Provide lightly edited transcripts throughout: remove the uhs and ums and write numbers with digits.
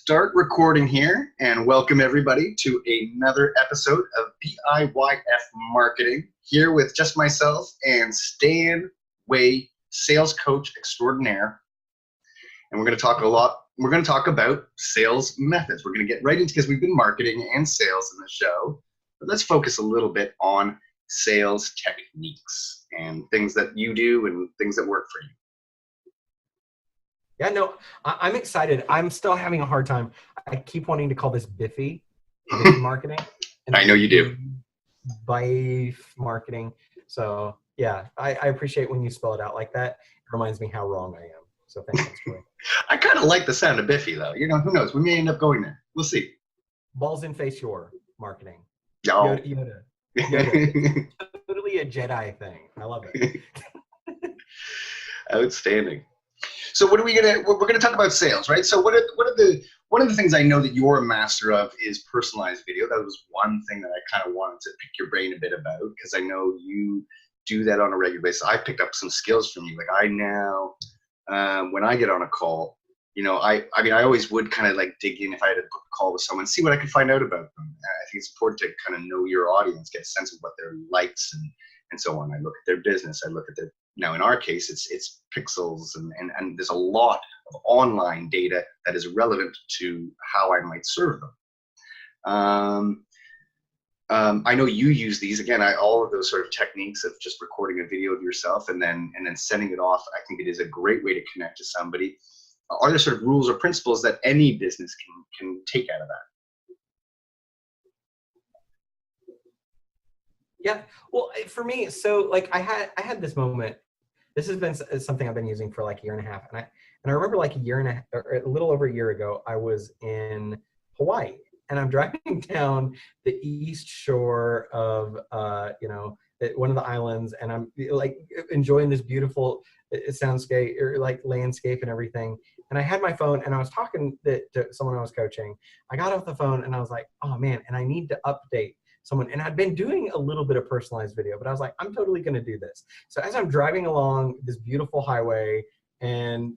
start recording here, and welcome everybody to another episode of BIYF Marketing, here with just myself and Stan Way, sales coach extraordinaire. And we're going to talk about sales methods. We're going to get right into, because we've been marketing and sales in the show, but let's focus a little bit on sales techniques and things that you do and things that work for you. Yeah, no, I'm excited. I'm still having a hard time. I keep wanting to call this Biffy marketing. And I know you do. Biff marketing. So yeah, I appreciate when you spell it out like that. It reminds me how wrong I am. So thanks, Julian. I kind of like the sound of Biffy though. You know, who knows? We may end up going there. We'll see. Balls in face your marketing. Oh. Yoda. It's totally a Jedi thing. I love it. Outstanding. So we're gonna talk about sales, right? So one of the things I know that you're a master of is personalized video. That was one thing that I kind of wanted to pick your brain a bit about, because I know you do that on a regular basis. I picked up some skills from you. Like I now, when I get on a call, you know, I mean, I always would kind of like dig in if I had a call with someone, see what I could find out about them. I think it's important to kind of know your audience, get a sense of what their likes and so on. I look at their business. I look at their, now in our case, it's pixels and there's a lot of online data that is relevant to how I might serve them. I know you use these, again, all of those sort of techniques of just recording a video of yourself and then sending it off. I think it is a great way to connect to somebody. Are there sort of rules or principles that any business can take out of that? Yeah, well, for me, so like I had this moment. This has been something I've been using for like a year and a half, and I remember like a year and a half, or a little over a year ago, I was in Hawaii, and I'm driving down the east shore of one of the islands, and I'm like enjoying this beautiful soundscape or like landscape and everything. And I had my phone, and I was talking to someone I was coaching. I got off the phone, and I was like, oh man, and I need to update someone. And I'd been doing a little bit of personalized video, but I was like, I'm totally going to do this. So as I'm driving along this beautiful highway and,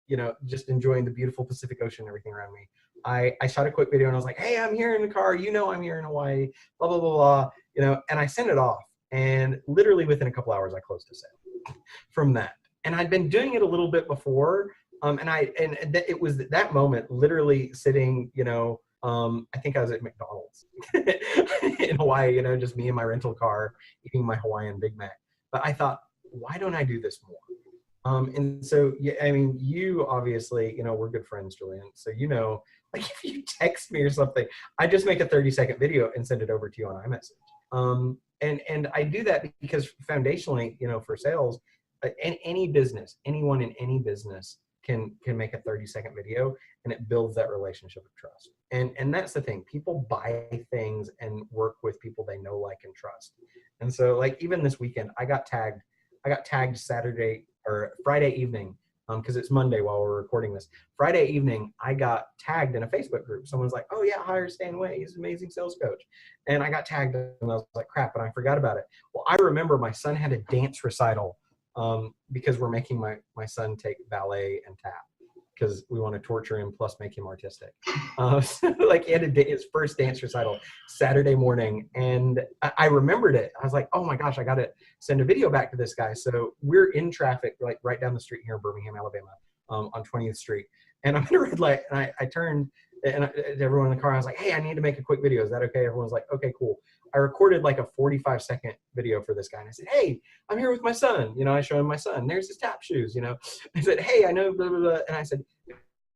you know, just enjoying the beautiful Pacific Ocean and everything around me, I shot a quick video and I was like, hey, I'm here in the car. You know, I'm here in Hawaii, blah, blah, blah, blah, you know, and I sent it off. And literally within a couple hours, I closed a sale from that. And I'd been doing it a little bit before. It was that moment, literally sitting, you know, I think I was at McDonald's in Hawaii, you know, just me and my rental car eating my Hawaiian Big Mac. But I thought, why don't I do this more? And so, yeah, I mean, you obviously, you know, we're good friends, Julian. So, you know, like if you text me or something, I just make a 30-second video and send it over to you on iMessage. And I do that because foundationally, you know, for sales, any business, anyone in any business can make a 30-second video, and it builds that relationship of trust. And that's the thing. People buy things and work with people they know, like, and trust. And so, like, even this weekend, I got tagged Saturday or Friday evening, because it's Monday while we're recording this. Friday evening, I got tagged in a Facebook group. Someone's like, oh yeah, hire Stan Way. He's an amazing sales coach. And I got tagged, and I was like, crap, and I forgot about it. Well, I remember my son had a dance recital, because we're making my son take ballet and tap, because we want to torture him plus make him artistic. So like he had his first dance recital Saturday morning, and I remembered it. I was like, oh my gosh, I got to send a video back to this guy. So we're in traffic, like right down the street here in Birmingham, Alabama, on 20th Street. And I'm in a red light, and I turned, and everyone in the car, I was like, hey, I need to make a quick video. Is that okay? Everyone's like, okay, cool. I recorded like a 45-second video for this guy. And I said, hey, I'm here with my son. You know, I showed him my son. There's his tap shoes, you know. I said, hey, I know, blah, blah, blah. And I said,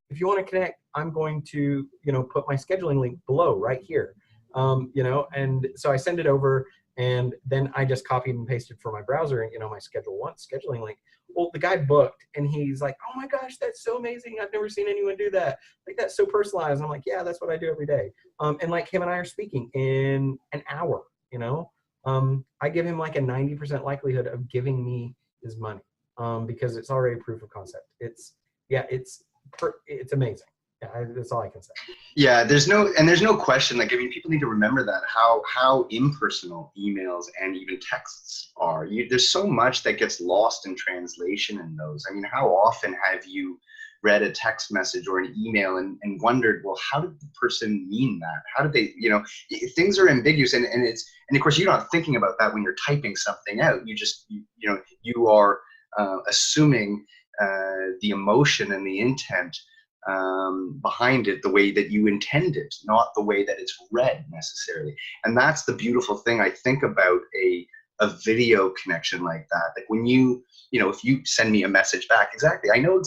if you want to connect, I'm going to, you know, put my scheduling link below right here. You know, and so I send it over, and then I just copied and pasted for my browser, and, you know, my scheduling link. Well, the guy booked, and he's like, oh my gosh, that's so amazing. I've never seen anyone do that. Like, that's so personalized. I'm like, yeah, that's what I do every day. And like him and I are speaking in an hour, you know. I give him like a 90% likelihood of giving me his money, because it's already proof of concept. It's amazing. Yeah, that's all I can say. Yeah, there's no question. Like, I mean, people need to remember that how impersonal emails and even texts are. There's so much that gets lost in translation in those. I mean, how often have you read a text message or an email and wondered, well, how did the person mean that? How did they, things are ambiguous, and of course you're not thinking about that when you're typing something out. You are assuming the emotion and the intent behind it the way that you intend it, not the way that it's read necessarily. And that's the beautiful thing I think about a video connection like that. Like when if you send me a message back, I know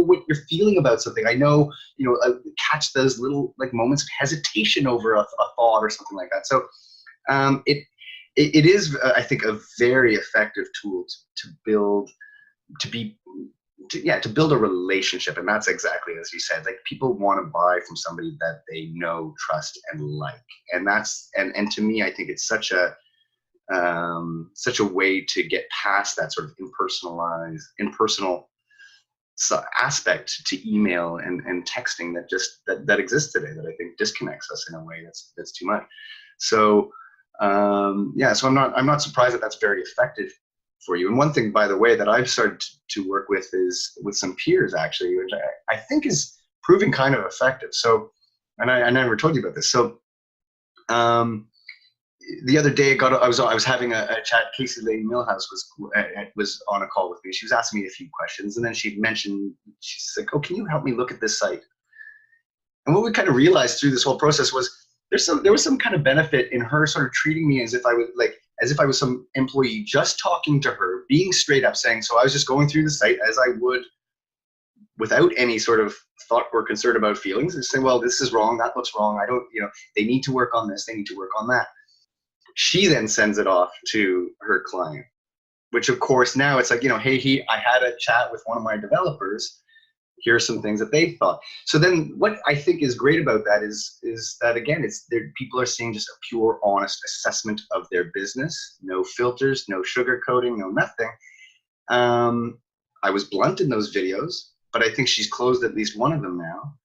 what you're feeling about something. I know, catch those little like moments of hesitation over a thought or something like that. So it is, I think, a very effective tool to build a relationship. And that's exactly as you said, like people want to buy from somebody that they know, trust, and like. And that's, and to me, I think it's such a way to get past that sort of impersonal aspect to email and texting that exists today, that I think disconnects us in a way that's too much. So so I'm not surprised that that's very effective for you. And one thing, by the way, that I've started to work with is with some peers, actually, which I think is proving kind of effective. So, and I never told you about this. So, the other day, I was having a chat. Casey Lady Millhouse was on a call with me. She was asking me a few questions, and then she's like, "Oh, can you help me look at this site?" And what we kind of realized through this whole process was there was some kind of benefit in her sort of treating me as if I was some employee, just talking to her, being straight up, saying, so I was just going through the site as I would without any sort of thought or concern about feelings, and saying, well, this is wrong, that looks wrong, I don't, they need to work on this, they need to work on that. She then sends it off to her client, which of course now it's like, hey, I had a chat with one of my developers. Here are some things that they thought. So then what I think is great about that is that, again, people are seeing just a pure, honest assessment of their business. No filters, no sugarcoating, no nothing. I was blunt in those videos, but I think she's closed at least one of them now.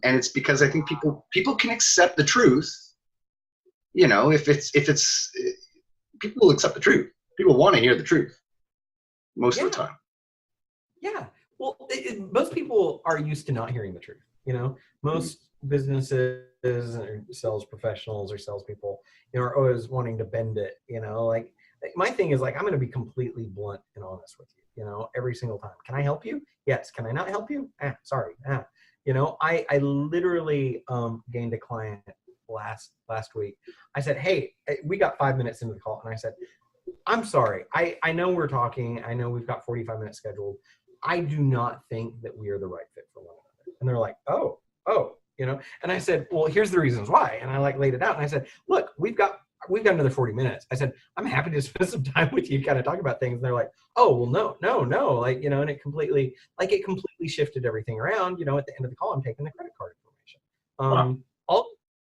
And it's because I think people can accept the truth. If it's people will accept the truth. People want to hear the truth most of the time. Yeah. Well, most people are used to not hearing the truth. Most businesses or sales professionals or salespeople, are always wanting to bend it. Like my thing is like, I'm going to be completely blunt and honest with you. Every single time. Can I help you? Yes. Can I not help you? Sorry. I literally gained a client last week. I said, hey, we got 5 minutes into the call, and I said, I'm sorry. I know we're talking. I know we've got 45 minutes scheduled. I do not think that we are the right fit for one another. And they're like, oh, and I said, well, here's the reasons why. And I laid it out, and I said, look, we've got another 40 minends. I said, I'm happy to spend some time with you, kind of talk about things. And they're like, oh, well, no. Like, and it completely shifted everything around. At the end of the call, I'm taking the credit card information. Wow.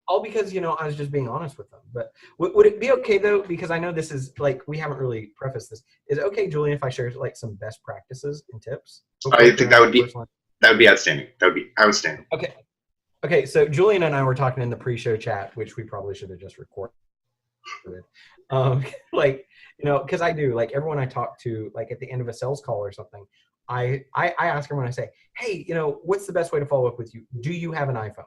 All because, I was just being honest with them. But would it be okay, though, because I know this is like, we haven't really prefaced this. Is it okay, Julian, if I share like some best practices and tips? I think that would be outstanding. That would be outstanding. Okay. So Julian and I were talking in the pre-show chat, which we probably should have just recorded. Because I do, like, everyone I talk to, like at the end of a sales call or something, I ask everyone, I say, hey, what's the best way to follow up with you? Do you have an iPhone?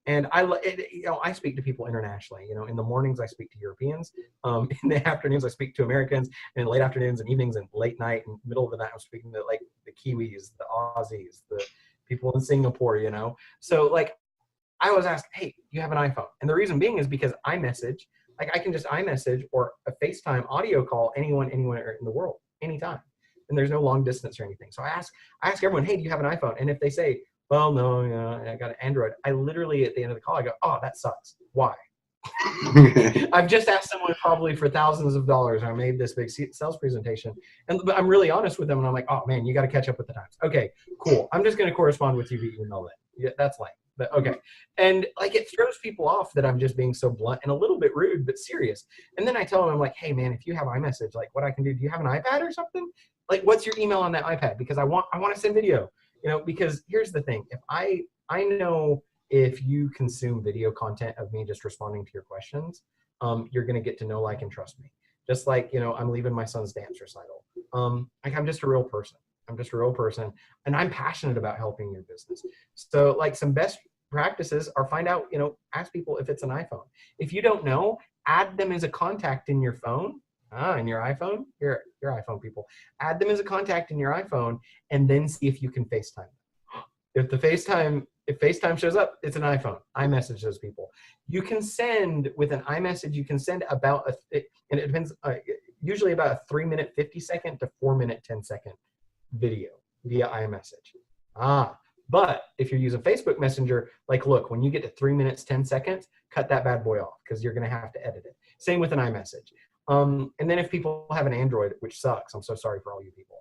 And I speak to people internationally. In the mornings I speak to Europeans. In the afternoons I speak to Americans. And in late afternoons and evenings and late night and middle of the night I'm speaking to like the Kiwis, the Aussies, the people in Singapore. So like I always ask, hey, do you have an iPhone? And the reason being is because iMessage, like I can just iMessage or a FaceTime audio call anyone anywhere in the world, anytime. And there's no long distance or anything. So I ask everyone, hey, do you have an iPhone? And if they say, well, no, I got an Android, I literally at the end of the call, I go, oh, that sucks. Why? I've just asked someone probably for thousands of dollars. I made this big sales presentation, but I'm really honest with them, and I'm like, oh man, you got to catch up with the times. Okay, cool. I'm just going to correspond with you via email then. Yeah, that's like, but okay. And like it throws people off that I'm just being so blunt and a little bit rude, but serious. And then I tell them, I'm like, hey man, if you have iMessage, like what I can do you have an iPad or something? Like, what's your email on that iPad? Because I want to send video. Because here's the thing. If I know if you consume video content of me just responding to your questions, you're going to get to know, like, and trust me. Just like, I'm leaving my son's dance recital. Like I'm just a real person. I'm just a real person, and I'm passionate about helping your business. So like some best practices are find out, ask people if it's an iPhone. If you don't know, add them as a contact in your phone. In your iPhone, your iPhone people, add them as a contact in your iPhone, and then see if you can FaceTime. If FaceTime shows up, it's an iPhone. iMessage those people. You can send with an iMessage. You can send about and it depends. Usually about a 3-minute 50-second to 4-minute 10-second video via iMessage. But if you're using Facebook Messenger, like, look, when you get to 3 minutes 10 seconds, cut that bad boy off because you're going to have to edit it. Same with an iMessage. And then if people have an Android, which sucks, I'm so sorry for all you people.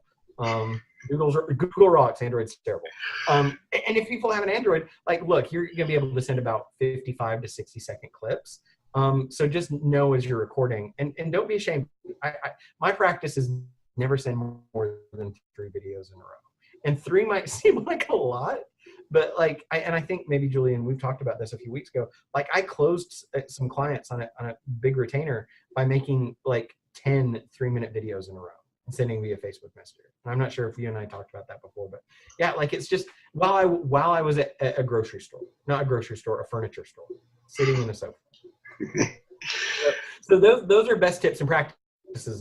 Google rocks, Android's terrible. And if people have an Android, like, look, you're gonna be able to send about 55 to 60-second clips. So just know as you're recording, and don't be ashamed. My practice is never send more than 3 videos in a row. And 3 might seem like a lot, but like, I think maybe Julian, we've talked about this a few weeks ago. Like, I closed some clients on a big retainer by making like 10 3-minute videos in a row and sending via Facebook Messenger. And I'm not sure if you and I talked about that before, but yeah, like, it's just while I was at a grocery store, not a grocery store, a furniture store, sitting in a sofa. So those are best tips and practices.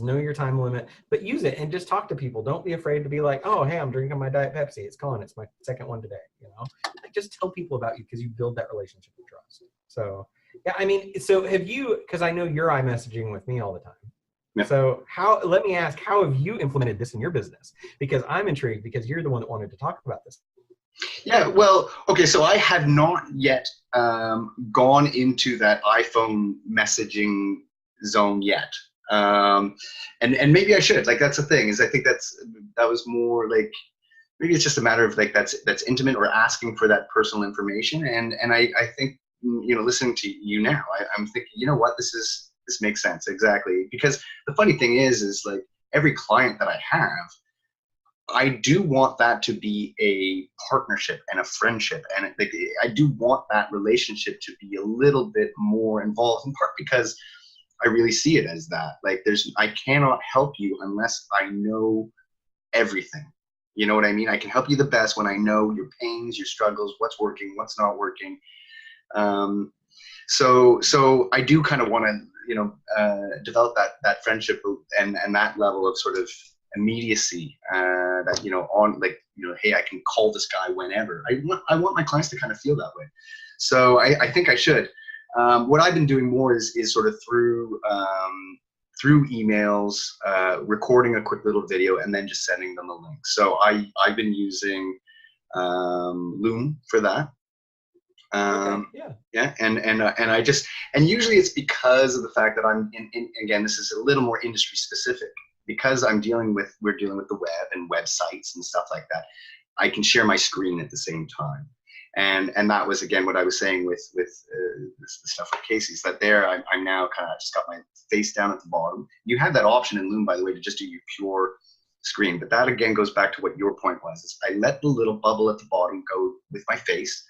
Know your time limit, but use it and just talk to people. Don't be afraid to be like, oh, hey, I'm drinking my Diet Pepsi. It's Colin. It's my second one today. Like, just tell people about you because you build that relationship of trust. So yeah, I mean, so have you? Because I know you're iMessaging with me all the time. Yeah. So let me ask, how have you implemented this in your business? Because I'm intrigued because you're the one that wanted to talk about this. Yeah, well, okay, so I have not yet gone into that iPhone messaging zone yet. And maybe I should. Like, that's the thing, is I think that was more like, maybe it's just a matter of like, that's intimate or asking for that personal information. And I think, listening to you now, I'm thinking, you know what, this makes sense. Exactly. Because the funny thing is like, every client that I have, I do want that to be a partnership and a friendship. And I do want that relationship to be a little bit more involved, in part because I really see it as that. Like, I cannot help you unless I know everything. You know what I mean? I can help you the best when I know your pains, your struggles, what's working, what's not working. So I do kind of want to, develop that friendship and that level of sort of immediacy, that, hey, I can call this guy whenever. I want my clients to kind of feel that way. So I think I should. What I've been doing more is sort of through emails, recording a quick little video and then just sending them a link. So I've been using Loom for that. Yeah, and usually it's because of the fact that I'm again, this is a little more industry specific, because we're dealing with the web and websites and stuff like that. I can share my screen at the same time, and that was again what I was saying with the stuff with Casey's, that there I'm now kind of just got my face down at the bottom. You have that option in Loom, by the way, to just do your pure screen, but that again goes back to what your point was. Is I let the little bubble at the bottom go with my face.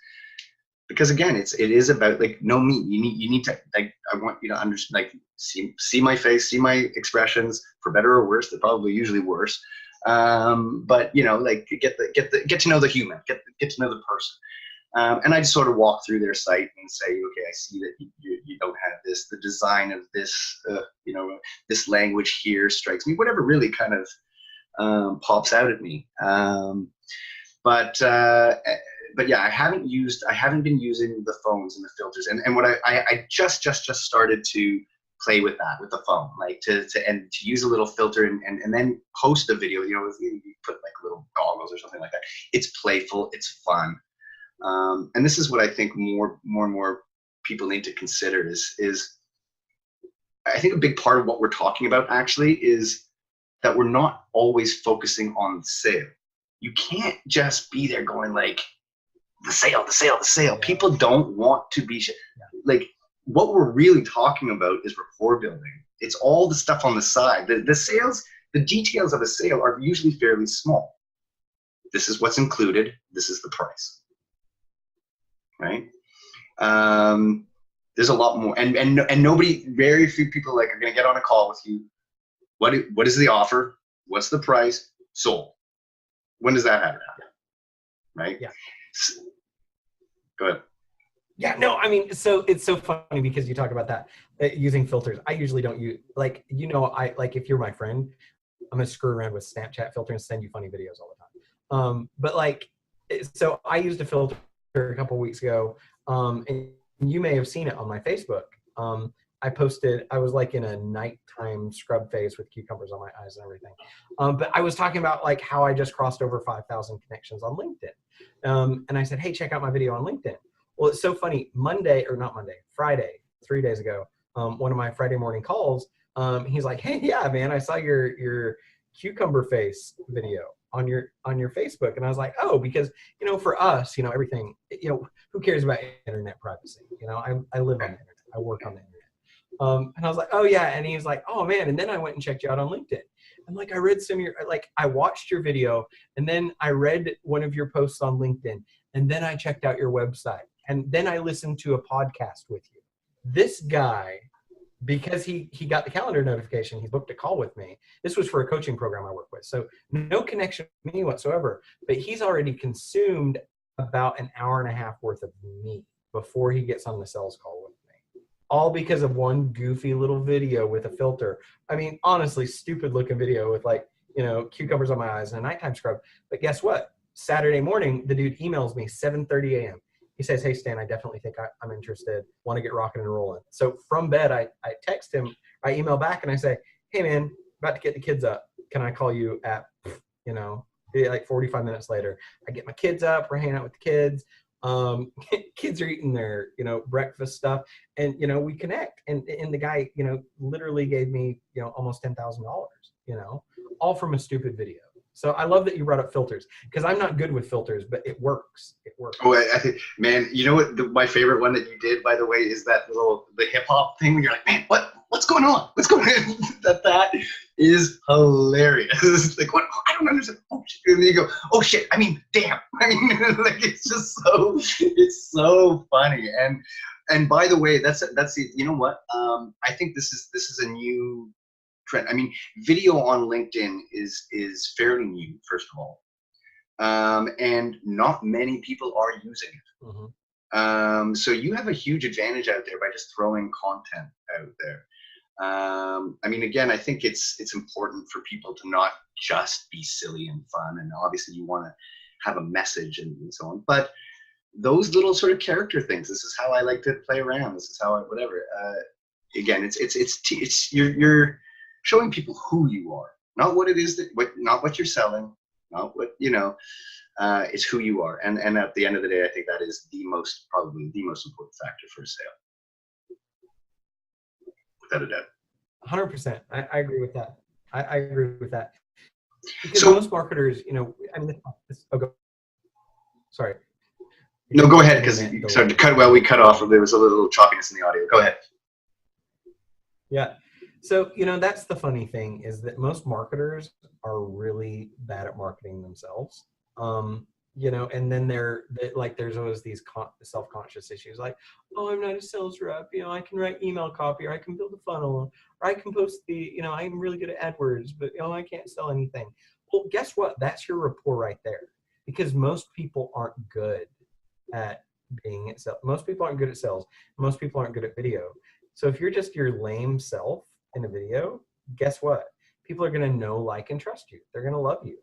Because again, it is about like, no me. You need to, like, I want you to understand, like, see my face, see my expressions, for better or worse. They're probably usually worse. But like, get to know the human, get to know the person. And I just sort of walk through their site and say, okay, I see that you don't have this. The design of this, this language here strikes me. Whatever really kind of pops out at me. But yeah, I haven't been using the phones and the filters, and what I just started to play with that with the phone, like to use a little filter and then post a video. You put like little goggles or something like that. It's playful, it's fun, and this is what I think more and more people need to consider is I think a big part of what we're talking about actually is that we're not always focusing on the sale. You can't just be there going like, the sale. Yeah. People don't want to be like, what we're really talking about is rapport building. It's all the stuff on the side. The sales, the details of a sale are usually fairly small. This is what's included. This is the price, right? There's a lot more, and very few people like are going to get on a call with you. What is the offer? What's the price? Sold. When does that happen? Right? Yeah. Go ahead. Yeah, no, I mean, so it's so funny because you talk about that using filters. I usually don't use, like, you know, I like, if you're my friend, I'm gonna screw around with Snapchat filter and send you funny videos all the time. But like, so I used a filter a couple weeks ago, and you may have seen it on my Facebook. I posted, I was like in a nighttime scrub phase with cucumbers on my eyes and everything. But I was talking about like how I just crossed over 5,000 connections on LinkedIn. And I said, hey, check out my video on LinkedIn. Well, it's so funny. Friday, 3 days ago, one of my Friday morning calls, he's like, hey, yeah, man, I saw your cucumber face video on your Facebook. And I was like, oh, because, you know, for us, you know, everything, you know, who cares about internet privacy? You know, I live on the internet. I work on the internet. And I was like, oh yeah. And he was like, oh man. And then I went and checked you out on LinkedIn. And like, I read some of your, like, I watched your video and then I read one of your posts on LinkedIn and then I checked out your website and then I listened to a podcast with you. This guy, because he got the calendar notification, he booked a call with me. This was for a coaching program I work with. So no connection to me whatsoever, but he's already consumed about an hour and a half worth of me before he gets on the sales call with me. All because of one goofy little video with a filter. I mean, honestly, stupid looking video with like, you know, cucumbers on my eyes and a nighttime scrub. But guess what? Saturday morning, the dude emails me 7:30 a.m. He says, hey, Stan, I definitely think I'm interested, want to get rocking and rolling. So from bed, I text him, I email back and I say, hey man, about to get the kids up. Can I call you at, you know, like 45 minutes later? I get my kids up, we're hanging out with the kids. Kids are eating their, you know, breakfast stuff and, you know, we connect and the guy, you know, literally gave me, you know, almost $10,000, you know, all from a stupid video. So I love that you brought up filters because I'm not good with filters, but it works. It works. Oh, I think, man, you know what? My favorite one that you did, by the way, is that the hip hop thing where you're like, man, what's going on? What's going on? that is hilarious. It's like, what? I don't understand. Oh shit. And then you go, oh shit. I mean, damn. I mean, like it's so funny. And by the way, that's the, you know what? I think this is a new trend. I mean, video on LinkedIn is fairly new, first of all, and not many people are using it. Mm-hmm. So you have a huge advantage out there by just throwing content out there. I mean, again, I think it's important for people to not just be silly and fun, and obviously you want to have a message and so on, but those little sort of character things, this is how I like to play around, this is how I whatever, again, it's you're showing people who you are, not what it is not what you're selling, not what, you know, it's who you are. And at the end of the day, I think that is probably the most important factor for a sale. Without a doubt. 100%. I agree with that. I agree with that. Because So most marketers, you know, I mean, sorry. No, go ahead, because we cut off. There was a little choppiness in the audio. Go ahead. Yeah. So, you know, that's the funny thing is that most marketers are really bad at marketing themselves. You know, and then like, there's always these self-conscious issues like, oh, I'm not a sales rep. You know, I can write email copy, or I can build a funnel, or I can post you know, I'm really good at AdWords, but, you know, I can't sell anything. Well, guess what? That's your rapport right there, because most people aren't good at being at sales. Most people aren't good at sales. Most people aren't good at video. So if you're just your lame self in a video, guess what? People are going to know, like, and trust you. They're going to love you.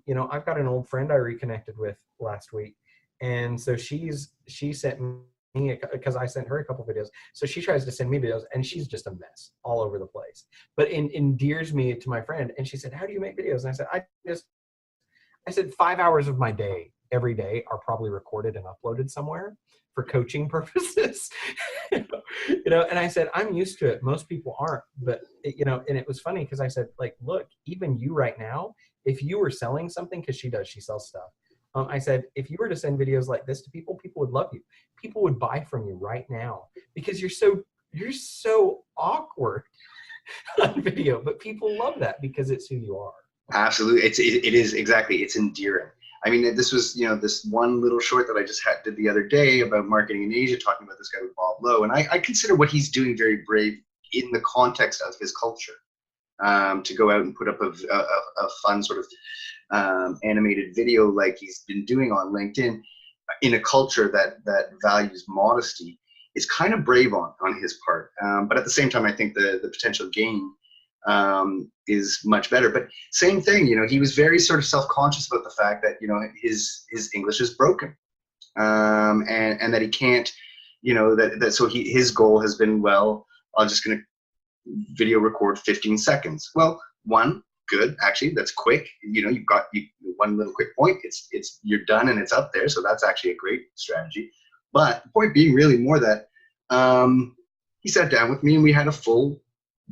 You know, I've got an old friend I reconnected with last week. And so she sent me, because I sent her a couple videos. So she tries to send me videos and she's just a mess all over the place. But it endears me to my friend. And she said, how do you make videos? And I said 5 hours of my day every day are probably recorded and uploaded somewhere for coaching purposes. You know, and I said, I'm used to it. Most people aren't. But, you know, and it was funny because I said, like, look, even you right now, if you were selling something, because she sells stuff. I said, if you were to send videos like this to people, people would love you. People would buy from you right now because you're so awkward on video, but people love that because it's who you are. Absolutely. It is exactly. It's endearing. I mean, this was, you know, this one little short that I just did the other day about marketing in Asia, talking about this guy with Bob Lowe. And I consider what he's doing very brave in the context of his culture. to go out and put up a fun sort of animated video like he's been doing on LinkedIn in a culture that values modesty is kind of brave on his part. But at the same time, I think the potential gain is much better. But same thing, you know, he was very sort of self-conscious about the fact that, you know, his English is broken, and that he can't, you know, that so his goal has been, well, I'm just going to video record 15 seconds. Well, one, good, actually, that's quick. You know, you've got one little quick point. It's you're done and it's up there. So that's actually a great strategy. But the point being really more that he sat down with me and we had a full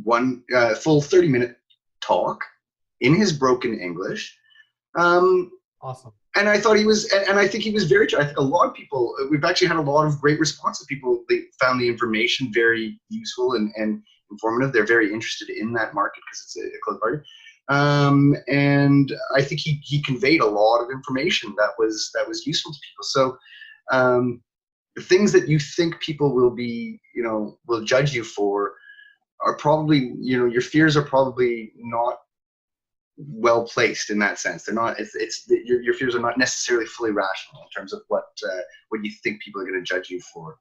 30-minute talk in his broken English. Awesome. And I thought he was, and I think he was very, I think a lot of people, we've actually had a lot of great responses. People, they found the information very useful and informative. They're very interested in that market because it's a close market. And I think he conveyed a lot of information that was useful to people. So the things that you think people will be, you know, will judge you for are probably, you know, your fears are probably not well placed in that sense. They're not. Your fears are not necessarily fully rational in terms of what you think people are going to judge you for.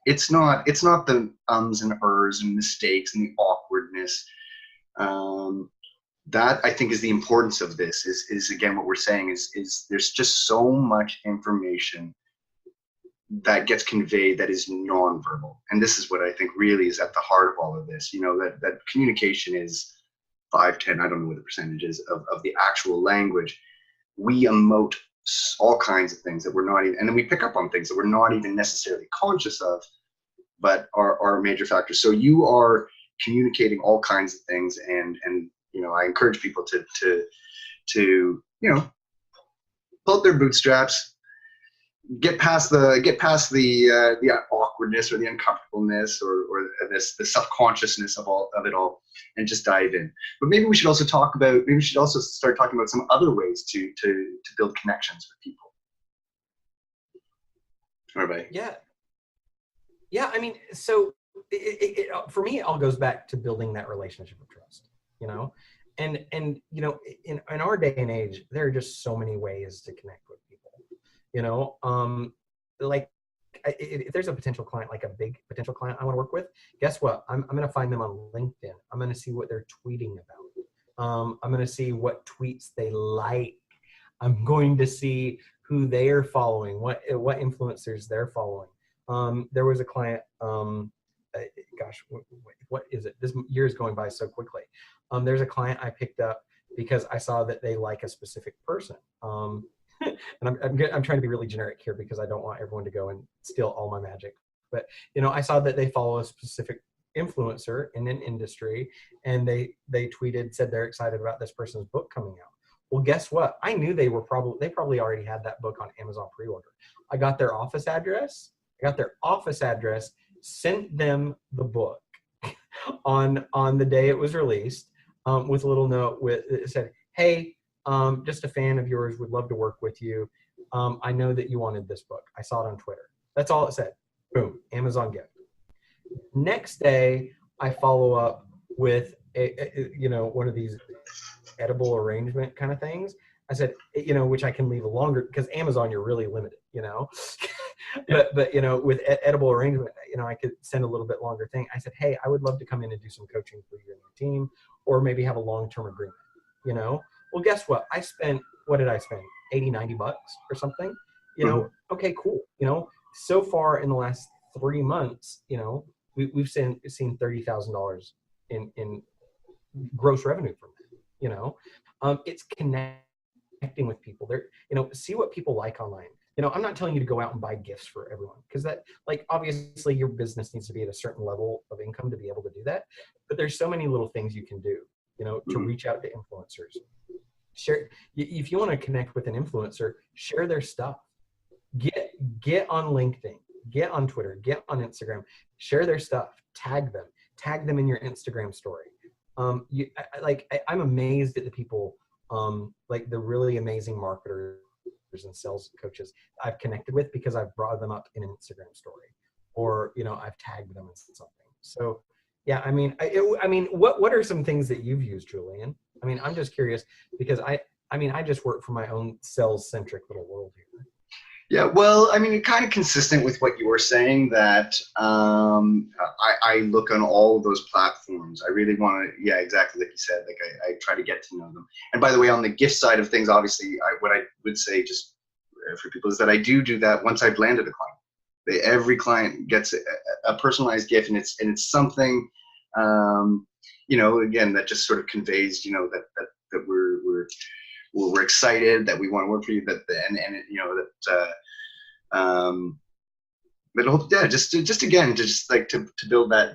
It's not the ums and ers and mistakes and the awkwardness. That I think is the importance of this. Is again what we're saying is there's just so much information that gets conveyed that is nonverbal, and this is what I think really is at the heart of all of this. You know, that communication is 5, 10, I don't know what the percentage is of the actual language. We emote all kinds of things that we're not even, and then we pick up on things that we're not even necessarily conscious of, but are major factors. So you are communicating all kinds of things, and you know, I encourage people to you know, pull up their bootstraps, get past the awkwardness or the uncomfortableness or the self-consciousness of it all, and just dive in. But maybe we should also start talking about some other ways to build connections with people. All right. Yeah. I mean, so for me, it all goes back to building that relationship of trust, you know, and you know, in our day and age, there are just so many ways to connect with people, you know, like if there's a potential client, like a big potential client I want to work with, guess what? I'm going to find them on LinkedIn. I'm going to see what they're tweeting about. I'm going to see what tweets they like. I'm going to see who they are following, what influencers they're following. There was a client, gosh, what is it? This year is going by so quickly. There's a client I picked up because I saw that they like a specific person. And I'm trying to be really generic here because I don't want everyone to go and steal all my magic. But, you know, I saw that they follow a specific influencer in an industry, and they tweeted, said they're excited about this person's book coming out. Well, guess what? I knew they probably already had that book on Amazon pre-order. I got their office address, sent them the book on the day it was released, with a little note it said, hey, just a fan of yours, would love to work with you. I know that you wanted this book. I saw it on Twitter. That's all it said. Boom, Amazon gift. Next day, I follow up with you know, one of these edible arrangement kind of things. I said, you know, which I can leave a longer, because Amazon, you're really limited, you know. but you know, with edible arrangement, you know, I could send a little bit longer thing. I said, hey, I would love to come in and do some coaching for you and your team, or maybe have a long-term agreement, you know. Well, guess what? What did I spend? 80, 90 bucks or something, you know? Okay, cool. You know, so far in the last 3 months, you know, we've seen $30,000 in gross revenue from that, you know. It's connecting with people there, you know, see what people like online. You know, I'm not telling you to go out and buy gifts for everyone, because that, like, obviously your business needs to be at a certain level of income to be able to do that. But there's so many little things you can do, you know, to reach out to influencers. Share, if you want to connect with an influencer, share their stuff. Get on LinkedIn, get on Twitter, get on Instagram, share their stuff, tag them in your Instagram story. I'm amazed at the people, like the really amazing marketers and sales coaches I've connected with, because I've brought them up in an Instagram story, or, you know, I've tagged them in something. So Yeah, I mean, what are some things that you've used, Julian? I mean, I'm just curious because I just work for my own sales-centric little world here. Yeah, well, I mean, kind of consistent with what you were saying that I look on all of those platforms. I really want to, yeah, exactly like you said, like I try to get to know them. And by the way, on the gift side of things, obviously, what I would say just for people is that I do that once I've landed a client. Every client gets a personalized gift, and it's something, again, that just sort of conveys, that we're excited, that we want to work for you, that and it, um, but yeah, just again, just like to build that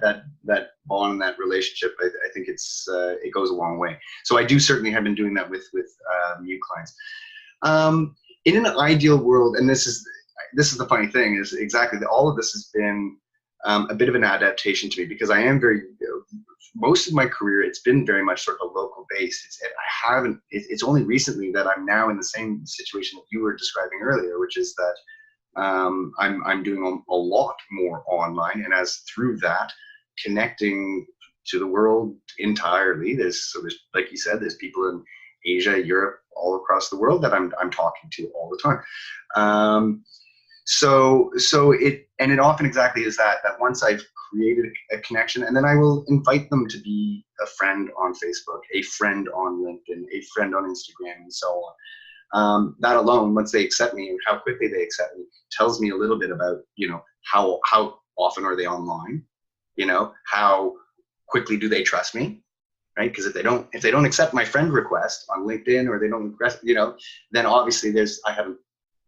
bond and that relationship. I think it goes a long way. So I do certainly have been doing that with new clients. In an ideal world, and this is the funny thing, is exactly that all of this has been a bit of an adaptation to me, because I am very, most of my career, it's been very much sort of a local base. It's only recently that I'm now in the same situation that you were describing earlier, which is that I'm doing a lot more online, and as through that, connecting to the world entirely. There's like you said, there's people in Asia, Europe, all across the world that I'm talking to all the time. So it often exactly is that once I've created a connection, and then I will invite them to be a friend on Facebook, a friend on LinkedIn, a friend on Instagram, and so on. That alone, once they accept me and how quickly they accept me, tells me a little bit about, how often are they online, how quickly do they trust me, right? Because if they don't accept my friend request on LinkedIn, or they don't request, then obviously I haven't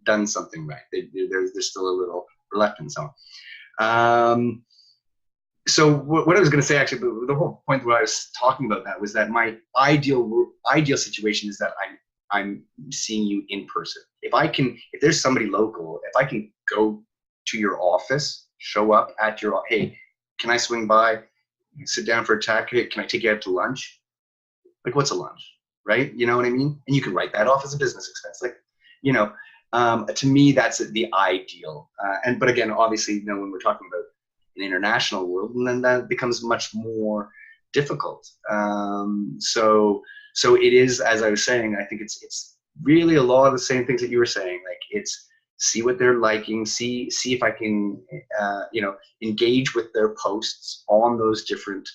done something right. There's still a little reluctance on. So what I was going to say, actually, the whole point where I was talking about that was that my ideal situation is that I'm seeing you in person. If there's somebody local, if I can go to your office, show up at hey, can I swing by, sit down for a chat? Can I take you out to lunch? Like, what's a lunch, right? You know what I mean? And you can write that off as a business expense. Like, to me, that's the ideal. But again, obviously, when we're talking about an international world, and then that becomes much more difficult. So it is, as I was saying, I think it's really a lot of the same things that you were saying. Like, it's see what they're liking, see if I can, engage with their posts on those different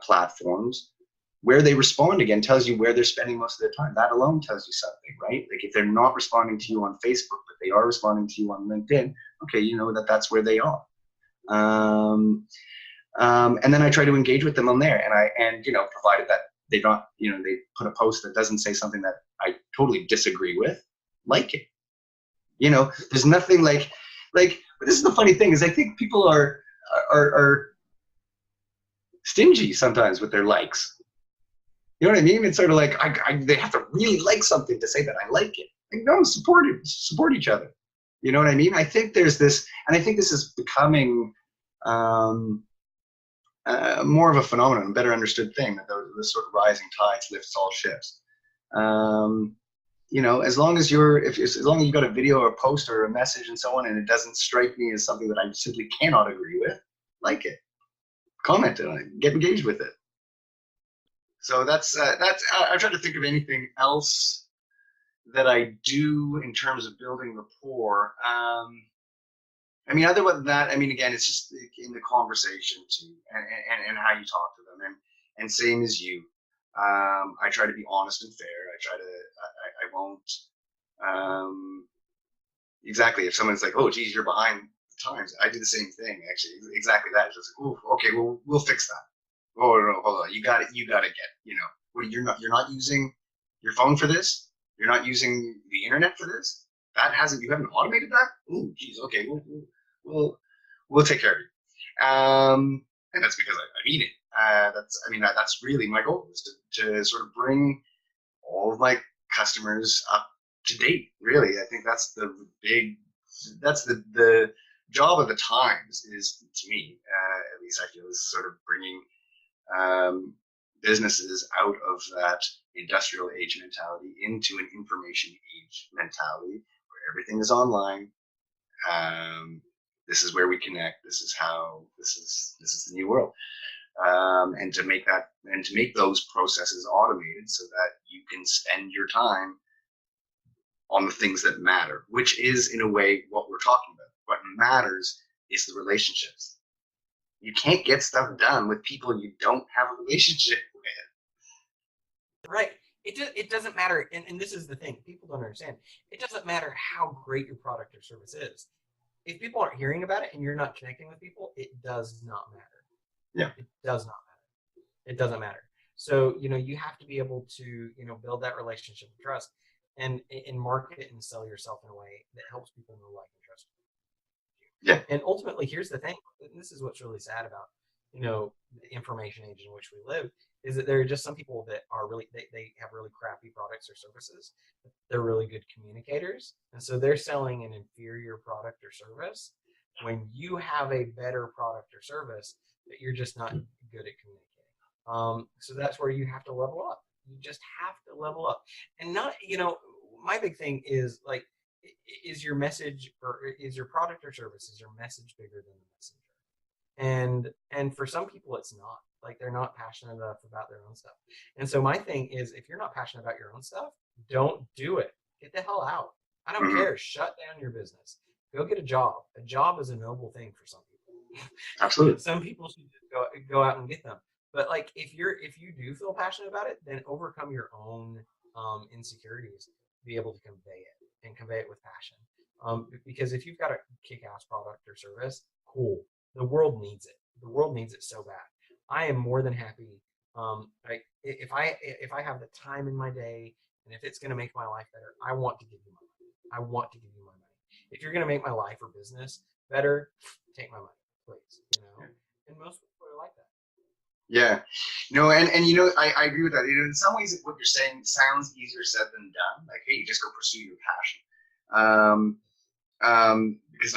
platforms. Where they respond, again, tells you where they're spending most of their time. That alone tells you something, right? Like, if they're not responding to you on Facebook, but they are responding to you on LinkedIn, okay, you know that's where they are. And then I try to engage with them on there, and provided that they don't, they put a post that doesn't say something that I totally disagree with, like it. There's nothing like. But this is the funny thing, is I think people are stingy sometimes with their likes. You know what I mean? It's sort of like they have to really like something to say that I like it. Like, no, support each other. You know what I mean? I think there's this, and I think this is becoming more of a phenomenon, a better understood thing, that this sort of rising tides lifts all ships. As long as as long as you got a video or a post or a message and so on, and it doesn't strike me as something that I simply cannot agree with, like it, comment on it, get engaged with it. So that's I'm trying to think of anything else that I do in terms of building rapport. Other than that, again, it's just in the conversation too, and how you talk to them, and same as you. I try to be honest and fair. I won't, exactly. If someone's like, "Oh, geez, you're behind the times," I do the same thing. Actually, exactly that. Just, "Ooh, okay, we'll fix that." Oh no, hold on. You got it. You got to get. You're not using your phone for this. You're not using the internet for this. You haven't automated that. Oh, geez. Okay, we'll take care of you. And that's because I mean it. That's really my goal, is to sort of bring all of my customers up to date. Really, I think that's the job of the times, is, to me, at least I feel, is sort of bringing businesses out of that industrial age mentality into an information age mentality, where everything is online. This is where we connect. This is the new world. and to make those processes automated so that you can spend your time on the things that matter, which is in a way what we're talking about. What matters is the relationships. You can't get stuff done with people you don't have a relationship with. Right. It doesn't matter, and this is the thing people don't understand. It doesn't matter how great your product or service is. If people aren't hearing about it and you're not connecting with people, it does not matter. Yeah. It does not matter. It doesn't matter. So, you have to be able to, build that relationship of trust and market and sell yourself in a way that helps people know, like, and trust you. Yeah. And ultimately, here's the thing. This is what's really sad about, the information age in which we live, is that there are just some people that are really, they have really crappy products or services. They're really good communicators. And so they're selling an inferior product or service when you have a better product or service that you're just not good at communicating. So that's where you have to level up. You just have to level up. And not, my big thing is, like, is your message, or is your product or service, is your message bigger than the messenger? And for some people it's not. Like, they're not passionate enough about their own stuff. And so my thing is, if you're not passionate about your own stuff, don't do it. Get the hell out. I don't care. Shut down your business. Go get a job. A job is a noble thing for some people. Absolutely. Some people should just go out and get them. But, like, if you do feel passionate about it, then overcome your own insecurities to be able to convey it, and convey it with passion. Because if you've got a kick-ass product or service, cool. The world needs it. The world needs it so bad. I am more than happy. If I have the time in my day, and if it's going to make my life better, I want to give you my money. I want to give you my money. If you're going to make my life or business better, take my money, please. And most people are like that. Yeah, and I agree with that. In some ways, what you're saying sounds easier said than done. Like, hey, just go pursue your passion. Because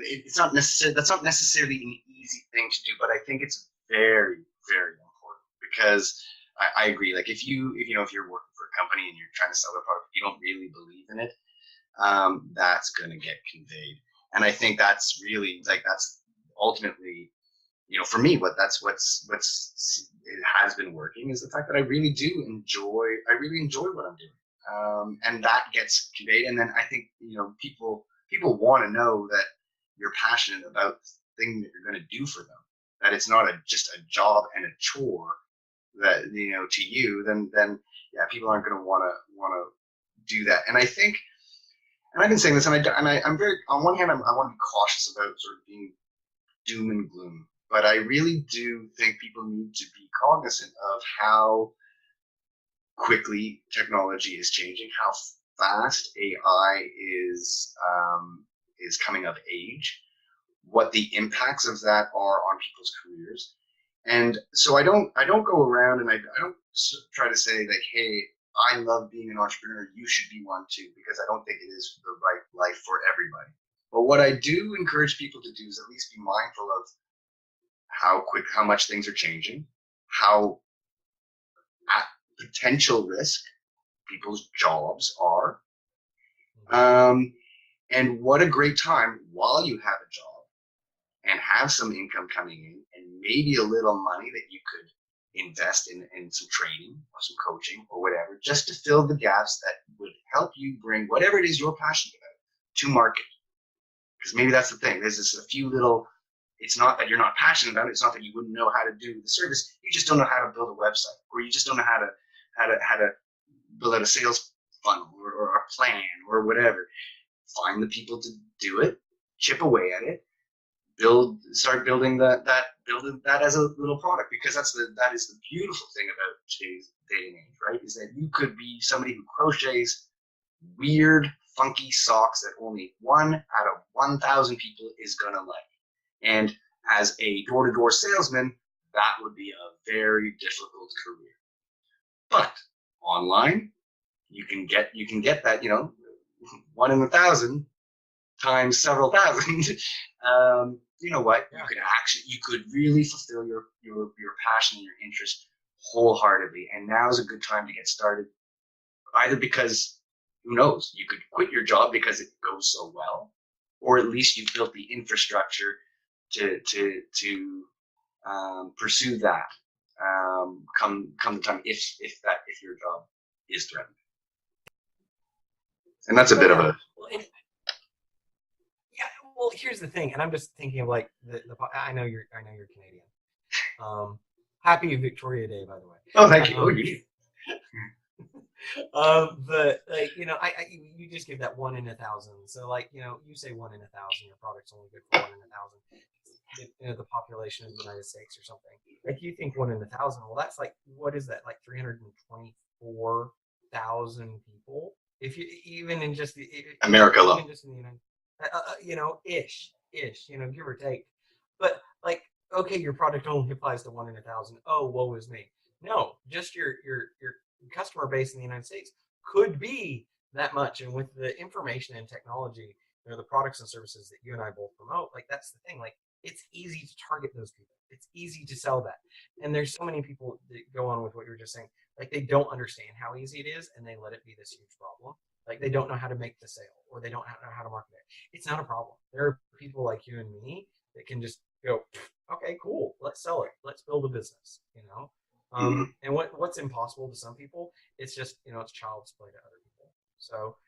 it's not necessarily, that's not necessarily an easy thing to do, but I think it's very, very important, because I agree. Like, if you're working for a company and you're trying to sell a product, you don't really believe in it, that's going to get conveyed. And I think that's really, like, that's ultimately, for me, it has been working, is the fact that I really enjoy what I'm doing. And that gets conveyed. And then I think, people want to know that you're passionate about the thing that you're going to do for them, that it's not just a job and a chore that, to you, then yeah, people aren't going to want to do that. And I think, and I've been saying this, and I'm very, on one hand, I want to be cautious about sort of being doom and gloom, but I really do think people need to be cognizant of how quickly technology is changing, how fast AI is coming of age, what the impacts of that are on people's careers. And so I don't go around and I don't try to say, like, hey, I love being an entrepreneur, you should be one too, because I don't think it is the right life for everybody. But what I do encourage people to do is at least be mindful of how much things are changing, how at potential risk people's jobs are, and what a great time while you have a job and have some income coming in, and maybe a little money that you could invest in some training or some coaching or whatever, just to fill the gaps that would help you bring whatever it is you're passionate about to market. Because maybe that's the thing. There's just a few little, it's not that you're not passionate about it. It's not that you wouldn't know how to do the service. You just don't know how to build a website, or you just don't know how to build out a sales funnel or a plan or whatever. Find the people to do it, chip away at it, start building that as a little product, because that is the beautiful thing about today's dating age, right? Is that you could be somebody who crochets weird, funky socks that only 1 out of 1,000 people is gonna like. And as a door-to-door salesman, that would be a very difficult career. But online, you can get that, 1 in 1,000 times several thousand. You know what? Yeah. You could really fulfill your passion and your interest wholeheartedly. And now is a good time to get started. Either because, who knows, you could quit your job because it goes so well, or at least you've built the infrastructure to pursue that. Come the time if your job is threatened, and that's a Oh bit of yeah. a Well, yeah. Well, here's the thing, and I'm just thinking of like I know you're Canadian. Happy Victoria Day, by the way. oh thank you. Oh you. But like you just give that 1 in 1,000. So like you say 1 in 1,000, your product's only good for 1 in 1,000. The population of the United States or something. Like you think 1 in 1,000. Well, that's like what is that? Like 324,000 people. If you even in just the America alone. even just in the United, ish, give or take. But like, okay, your product only applies to 1 in 1,000. Oh, woe is me. No, just your customer base in the United States could be that much. And with the information and technology, the products and services that you and I both promote, like that's the thing. Like it's easy to target those people. It's easy to sell that. And there's so many people that go on with what you were just saying. Like they don't understand how easy it is, and they let it be this huge problem. Like they don't know how to make the sale, or they don't know how to market it. It's not a problem. There are people like you and me that can just go, okay, cool, let's sell it. Let's build a business. And what's impossible to some people, it's just it's child's play to other people. So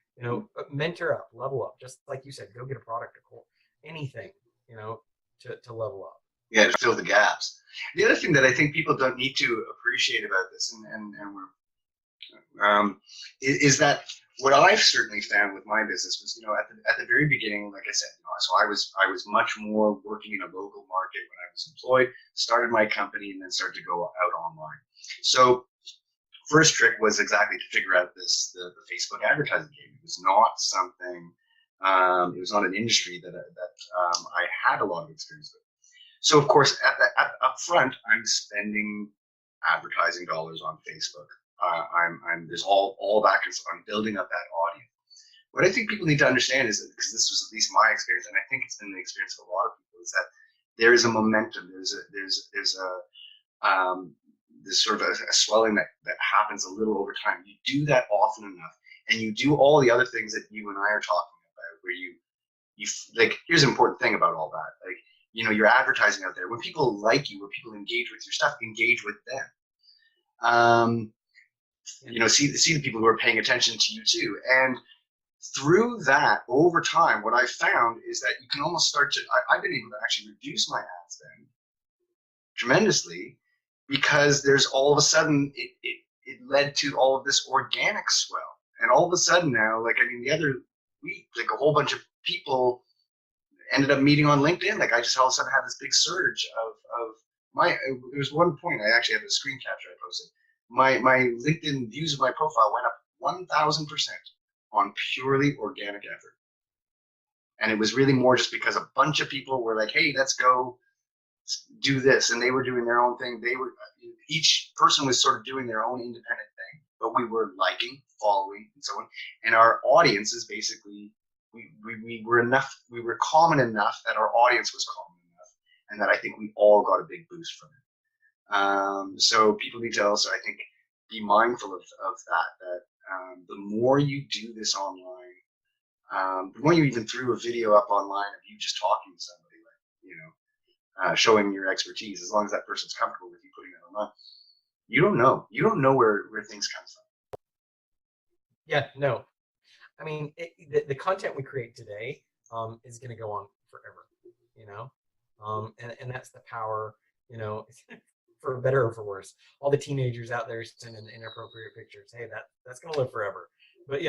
mentor up, level up, just like you said, go get a product or anything, to level up. Yeah, to fill the gaps. The other thing that I think people don't need to appreciate about this, and we're is that what I've certainly found with my business was, at the very beginning, like I said, so I was much more working in a local market when I was employed, started my company, and then started to go out online. So first trick was exactly to figure out the Facebook advertising game. It was not something, it was not an industry that I had a lot of experience with. So of course, up front, I'm spending advertising dollars on Facebook. There's all back and I'm building up that audience. What I think people need to understand is that, because this was at least my experience, and I think it's been the experience of a lot of people, is that there is a momentum. There's sort of a swelling that happens a little over time. You do that often enough, and you do all the other things that you and I are talking about, where you like. Here's an important thing about all that, like. You're advertising out there. When people like you, when people engage with your stuff, engage with them. See the people who are paying attention to you too. And through that, over time, what I found is that you can almost start to, I've been able to actually reduce my ad spend tremendously, because there's all of a sudden, it led to all of this organic swell. And all of a sudden now, the other week, a whole bunch of people ended up meeting on LinkedIn. Like I just all of a sudden had this big surge of there was one point I actually have a screen capture I posted. My LinkedIn views of my profile went up 1,000% on purely organic effort. And it was really more just because a bunch of people were like, hey, let's go do this. And they were doing their own thing. Each person was sort of doing their own independent thing, but we were liking, following, and so on. And our audience is basically, we were common enough that our audience was common enough, and that I think we all got a big boost from it. So people need to also, I think, be mindful of that the more you do this online, the more you even threw a video up online of you just talking to somebody, showing your expertise, as long as that person's comfortable with you putting it online, you don't know where things come from. Yeah, no. I mean, the content we create today is going to go on forever, and that's the power, for better or for worse. All the teenagers out there sending inappropriate pictures, hey, that's going to live forever. But,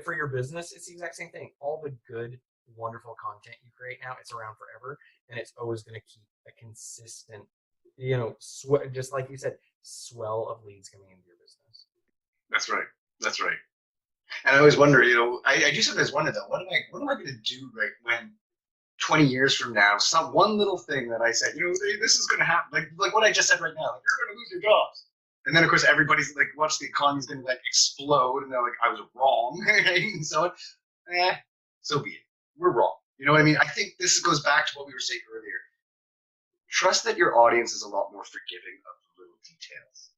for your business, it's the exact same thing. All the good, wonderful content you create now, it's around forever, and it's always going to keep a consistent, just like you said, swell of leads coming into your business. That's right. That's right. And I always wonder, I do sometimes wonder though, what am I going to do when 20 years from now, one little thing that I said, this is going to happen, like what I just said right now, like, you're going to lose your jobs. And then of course everybody's like, watch, the economy's going to explode, and they're like, I was wrong, and so so be it. We're wrong. You know what I mean? I think this goes back to what we were saying earlier. Trust that your audience is a lot more forgiving of the little details.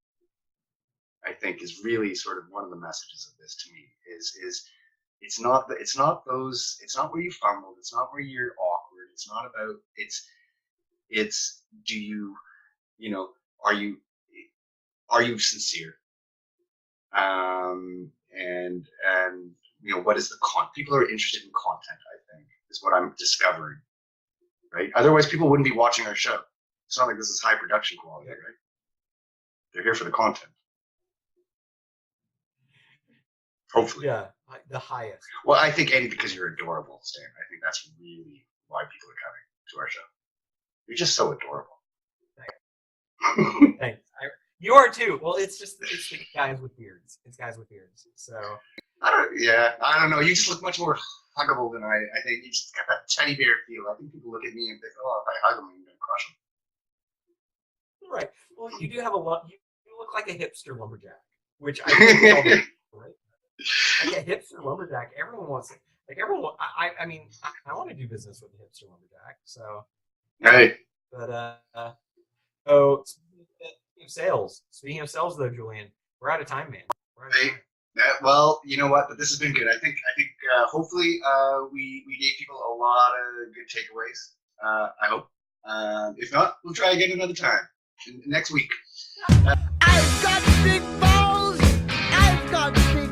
I think is really sort of one of the messages of this to me is it's not where you fumbled, it's not where you're awkward, it's not about, it's do you you know, are you sincere? And you know, what is the people are interested in content, I think, is what I'm discovering, right? Otherwise people wouldn't be watching our show. It's not like this is high production quality, right? They're here for the content. Hopefully. Yeah, the highest. Well, I think, Eddie, because you're adorable, Stan. I think that's really why people are coming to our show. You're just so adorable. Thanks. You are too. Well, it's the guys with beards. It's guys with beards. So. I don't know. You just look much more huggable than I think. You just got that teddy bear feel. I think people look at me and think, oh, if I hug them, I'm going to crush them. Right. Well, you do have a lot. You look like a hipster lumberjack, which I think we all do, right? Like a hipster lumberjack. Everyone wants it. Like everyone. I mean, I want to do business with a hipster lumberjack. So. Right. But so sales. Speaking of sales, though, Julian, we're out of time, man. We're out of time. Well, you know what? But this has been good. I think hopefully we gave people a lot of good takeaways. I hope. If not, we'll try again another time next week. I've got big balls. I've got big